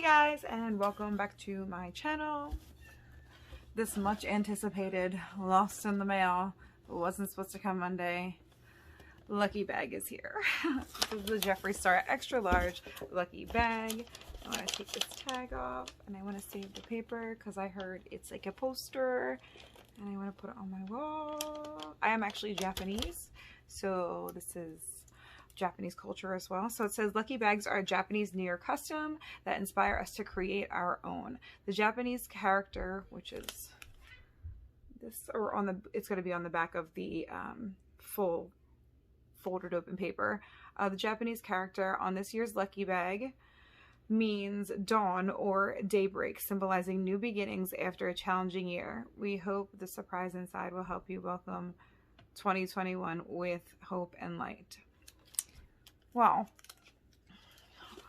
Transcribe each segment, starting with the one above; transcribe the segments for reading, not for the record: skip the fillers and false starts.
guys, and welcome back to my channel. This much anticipated lost in the mail wasn't supposed to come Monday. Lucky bag is here. This is the Jeffree Star extra large lucky bag. I want to take this tag off and I want to save the paper because I heard it's like a poster and I want to put it on my wall. I am actually Japanese, so this is Japanese culture as well. So it says lucky bags are a Japanese New Year custom that inspire us to create our own. The Japanese character, which is this, or on the, it's going to be on the back of the full folded open paper. The Japanese character on this year's lucky bag means dawn or daybreak, symbolizing new beginnings after a challenging year. We hope the surprise inside will help you welcome 2021 with hope and light. Well,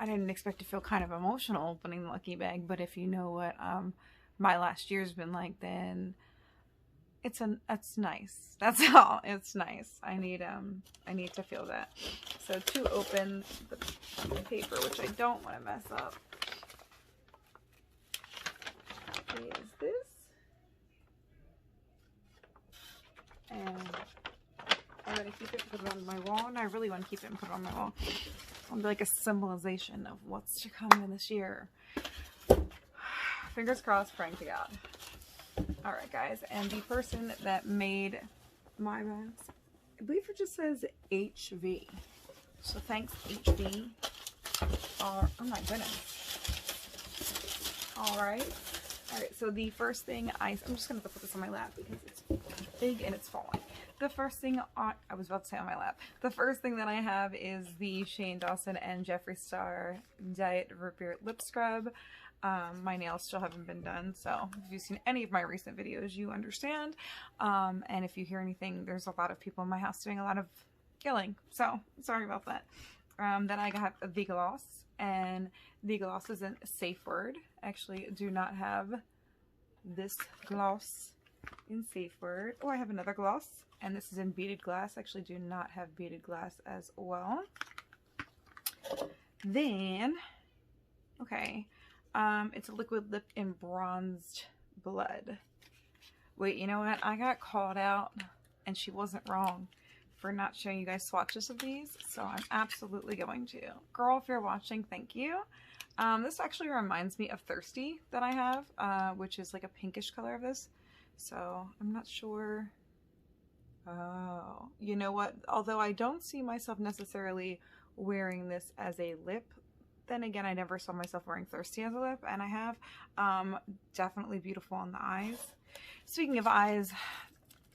I didn't expect to feel kind of emotional opening the lucky bag, but if you know what my last year's been like, then it's nice. That's all. It's nice. I need to feel that. So to open the paper, which I don't want to mess up, is this. And I'm going to keep it and put it on my wall, and I really want to keep it and put it on my wall. It'll be like a symbolization of what's to come in this year. Fingers crossed, praying to God. Alright guys, and the person that made my bags, I believe it just says HV. So thanks HV. Oh my goodness. Alright. Alright, so the first thing I'm just going to put this on my lap because it's big and it's falling. The first thing I was about to say on my lap. The first thing that I have is the Shane Dawson and Jeffree Star Diet Root Beer Lip Scrub. My nails still haven't been done, so if you've seen any of my recent videos, you understand. And if you hear anything, there's a lot of people in my house doing a lot of yelling, so sorry about that. Then I got the gloss, and the gloss is a safe word. Actually, do not have this gloss in safe word. Oh, I have another gloss, and this is in beaded glass. Actually, do not have beaded glass as well. Then, okay. It's a liquid lip in bronzed blood. Wait, you know what? I got called out, and she wasn't wrong for not showing you guys swatches of these, so I'm absolutely going to. Girl, if you're watching, thank you. This actually reminds me of Thirsty that I have, which is like a pinkish color of this. So I'm not sure. Oh, you know what? Although I don't see myself necessarily wearing this as a lip, then again, I never saw myself wearing Thirsty as a lip, and I have. Definitely beautiful on the eyes. Speaking of eyes,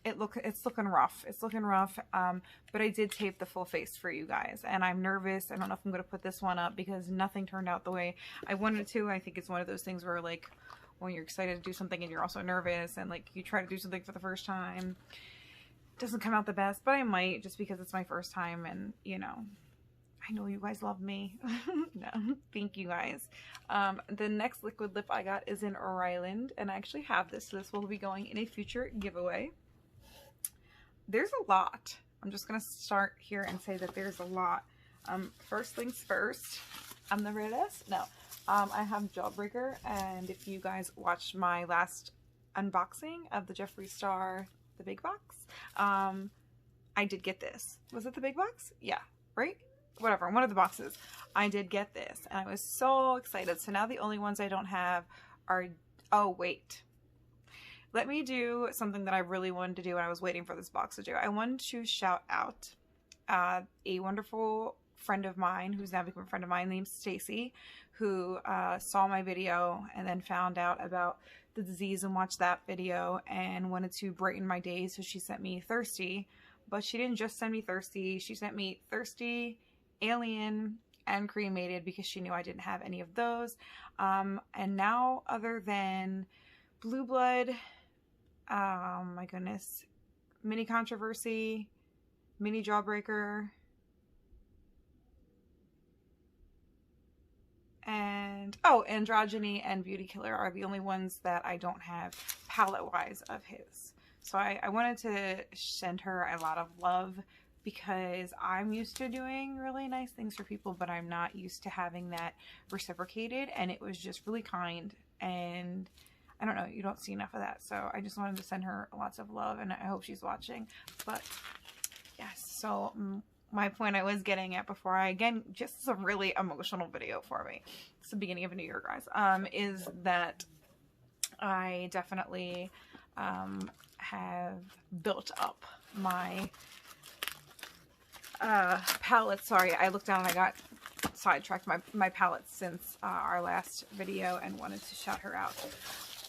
it's looking rough. It's looking rough, but I did tape the full face for you guys, and I'm nervous. I don't know if I'm going to put this one up because nothing turned out the way I wanted to. I think it's one of those things where, like, when you're excited to do something and you're also nervous, and, like, you try to do something for the first time, it doesn't come out the best, but I might, just because it's my first time, and, you know, I know you guys love me. No, thank you guys. The next liquid lip I got is in Ryland, and I actually have this, so this will be going in a future giveaway. There's a lot. I'm just going to start here and say that there's a lot. First things first, I'm the reddest. No, I have Jawbreaker, and if you guys watched my last unboxing of the Jeffree Star, the big box, I did get this. Was it the big box? Yeah, right? Whatever, one of the boxes. I did get this, and I was so excited. So now the only ones I don't have are, oh wait, let me do something that I really wanted to do when I was waiting for this box to do. I wanted to shout out a wonderful friend of mine, who's now become a friend of mine, named Stacy, who saw my video and then found out about the disease and watched that video and wanted to brighten my day, so she sent me Thirsty. But she didn't just send me Thirsty, she sent me Thirsty, Alien, and Cremated, because she knew I didn't have any of those. And now, other than Blue Blood, oh my goodness, Mini Controversy, Mini Jawbreaker, and oh, Androgyny and Beauty Killer are the only ones that I don't have palette wise of his. So I wanted to send her a lot of love because I'm used to doing really nice things for people, but I'm not used to having that reciprocated, and it was just really kind, and I don't know, you don't see enough of that. So I just wanted to send her lots of love, and I hope she's watching. But yes, so my point I was getting at before again, just a really emotional video for me. It's the beginning of a new year, guys, is that I definitely have built up my palette. Sorry, I looked down and I got sidetracked. My palette since our last video and wanted to shout her out.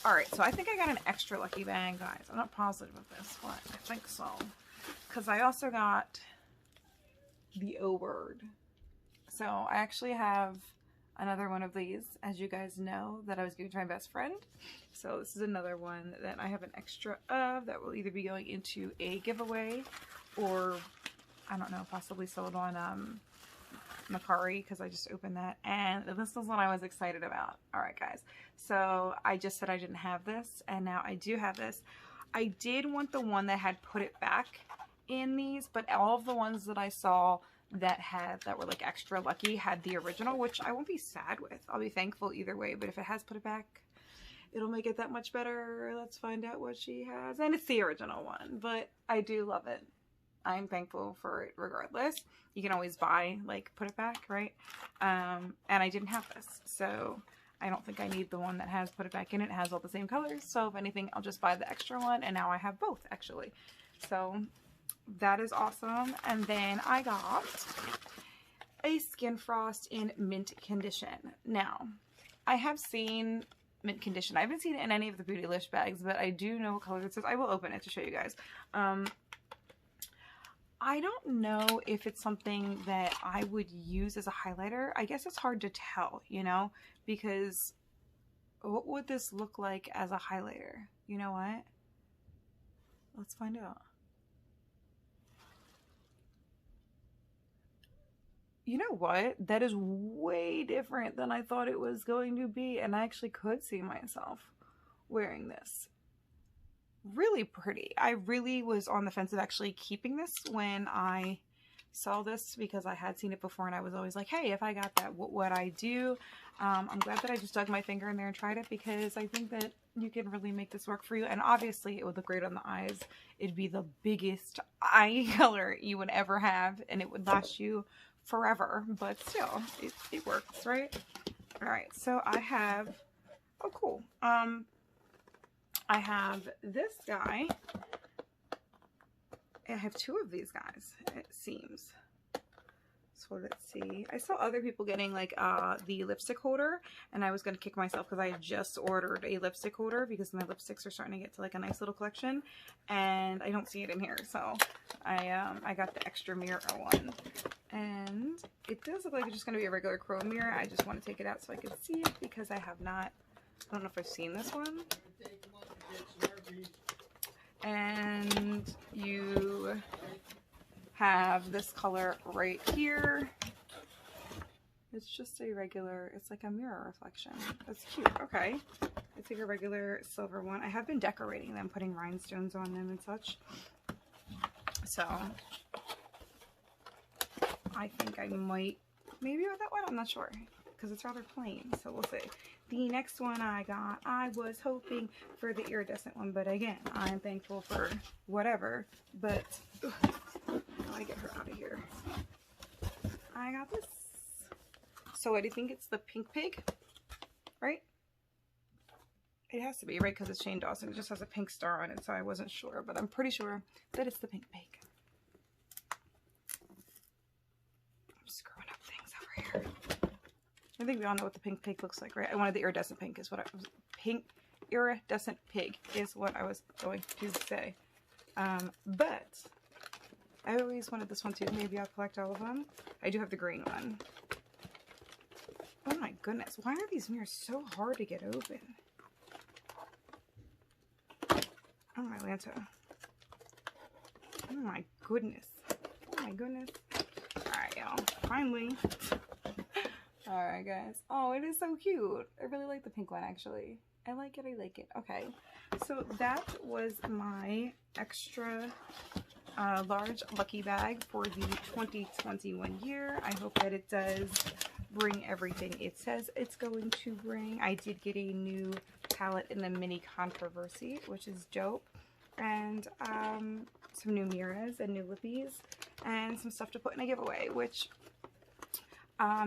Alright, so I think I got an extra lucky bag, guys. I'm not positive of this, but I think so. Because I also got the O word. So I actually have another one of these, as you guys know, that I was giving to my best friend. So this is another one that I have an extra of that will either be going into a giveaway or, I don't know, possibly sold on Macari, because I just opened that, and this is what I was excited about. Alright guys, so I just said I didn't have this, and now I do have this. I did want the one that had put it back in these, but all of the ones that I saw that were like extra lucky had the original, which I won't be sad with. I'll be thankful either way, but if it has put it back, it'll make it that much better. Let's find out what she has. And it's the original one, but I do love it. I'm thankful for it regardless. You can always buy, like, put it back, right? And I didn't have this, so I don't think I need the one that has put it back in. It has all the same colors, so if anything, I'll just buy the extra one, and now I have both, actually. So that is awesome. And then I got a Skin Frost in mint condition. Now, I have seen mint condition. I haven't seen it in any of the Beautylish bags, but I do know what color it says. I will open it to show you guys. I don't know if it's something that I would use as a highlighter. I guess it's hard to tell, you know, because what would this look like as a highlighter? You know what? Let's find out. You know what? That is way different than I thought it was going to be, and I actually could see myself wearing this. Really pretty. I really was on the fence of actually keeping this when I saw this, because I had seen it before and I was always like, hey, if I got that, what would I do? I'm glad that I just dug my finger in there and tried it, because I think that you can really make this work for you. And obviously it would look great on the eyes. It'd be the biggest eye color you would ever have, and it would last you forever, but still it works, right? All right, so I have, oh cool, I have this guy. I have two of these guys, it seems. So let's see. I saw other people getting like the lipstick holder, and I was going to kick myself because I had just ordered a lipstick holder because my lipsticks are starting to get to like a nice little collection, and I don't see it in here. So I got the extra mirror one, and it does look like it's just going to be a regular chrome mirror. I just want to take it out so I can see it, because I have not, I don't know if I've seen this one. And you have this color right here. It's just a regular, it's like a mirror reflection. That's cute. Okay. I take a regular silver one. I have been decorating them, putting rhinestones on them and such. So I think I might maybe with that one. I'm not sure, because it's rather plain. So we'll see. The next one I got, I was hoping for the iridescent one, but again, I'm thankful for whatever. But how do I get her out of here? I got this. So I do think it's the Pink Pig, right? It has to be, right? Because it's Shane Dawson. It just has a pink star on it, so I wasn't sure, but I'm pretty sure that it's the Pink Pig. I'm screwing up things over here. I think we all know what the Pink Pig looks like, right? I wanted the iridescent pink is what I was, pink iridescent pig is what I was going to say. But I always wanted this one too. Maybe I'll collect all of them. I do have the green one. Oh my goodness. Why are these mirrors so hard to get open? Oh my Lanta. Oh my goodness. Oh my goodness. Alright, y'all. Finally. Alright, guys. Oh, it is so cute. I really like the pink one, actually. I like it. I like it. Okay. So that was my extra large lucky bag for the 2021 year. I hope that it does bring everything it says it's going to bring. I did get a new palette in the mini controversy, which is dope, and some new mirrors and new lippies and some stuff to put in a giveaway, which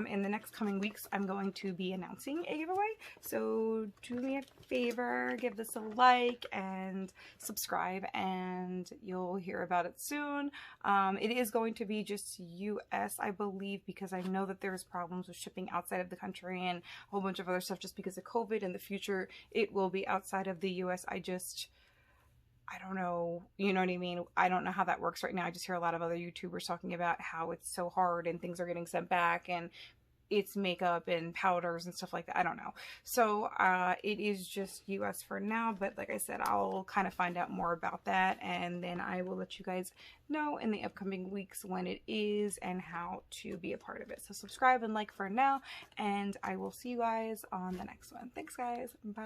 in the next coming weeks I'm going to be announcing a giveaway. So do me a favor, give this a like and subscribe, and you'll hear about it soon. It is going to be just US, I believe, because I know that there's problems with shipping outside of the country and a whole bunch of other stuff just because of COVID. In the future it will be outside of the US. I don't know, you know what I mean? I don't know how that works right now. I just hear a lot of other YouTubers talking about how it's so hard and things are getting sent back and it's makeup and powders and stuff like that. I don't know. So it is just US for now, but like I said, I'll kind of find out more about that, and then I will let you guys know in the upcoming weeks when it is and how to be a part of it. So subscribe and like for now, and I will see you guys on the next one. Thanks guys. Bye.